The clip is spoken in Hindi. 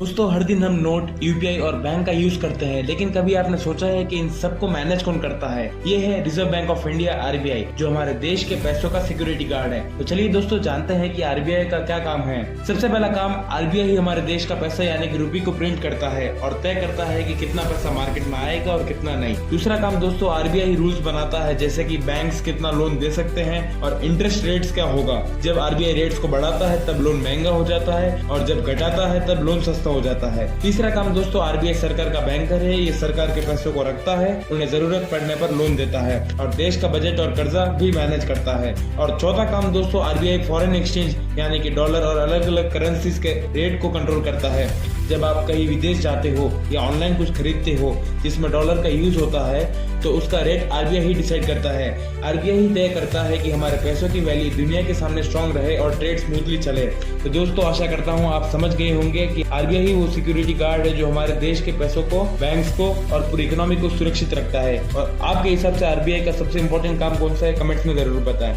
दोस्तों हर दिन हम नोट, यूपीआई और बैंक का यूज करते हैं, लेकिन कभी आपने सोचा है कि इन सबको मैनेज कौन करता है? ये है reserve bank of India RBI, जो हमारे देश के पैसों का सिक्योरिटी गार्ड है। तो चलिए दोस्तों जानते हैं कि आरबीआई का क्या काम है। सबसे पहला काम, आरबीआई हमारे देश का पैसा यानी कि रुपये को प्रिंट करता है और तय करता है कि कितना पैसा मार्केट में आएगा और कितना नहीं। दूसरा काम दोस्तों, आरबीआई रूल्स बनाता है, जैसे कि बैंक्स कितना लोन दे सकते हैं और इंटरेस्ट रेट्स क्या होगा। जब आरबीआई रेट्स को बढ़ाता है तब लोन महंगा हो जाता है और जब घटाता है तब लोन सस्ता हो जाता है। तीसरा काम दोस्तों, आरबीआई सरकार का बैंकर है। ये सरकार के पैसों को रखता है, उन्हें जरूरत पड़ने पर लोन देता है और देश का बजट और कर्जा भी मैनेज करता है। और चौथा काम दोस्तों, आरबीआई फॉरेन एक्सचेंज यानी कि डॉलर और अलग अलग करेंसीज के रेट को कंट्रोल करता है। जब आप कहीं विदेश जाते हो या ऑनलाइन कुछ खरीदते हो जिसमें डॉलर का यूज होता है तो उसका रेट आरबीआई ही डिसाइड करता है। आरबीआई ही तय करता है कि हमारे पैसों की वैल्यू दुनिया के सामने स्ट्रांग रहे और ट्रेड स्मूथली चले। तो दोस्तों आशा करता हूँ आप समझ गए होंगे कि आरबीआई ही वो सिक्योरिटी गार्ड है जो हमारे देश के पैसों को, बैंक्स को और पूरी इकोनॉमी को सुरक्षित रखता है। और आपके हिसाब से आरबीआई का सबसे इम्पोर्टेंट काम कौन सा है, कमेंट्स में जरूर बताएं।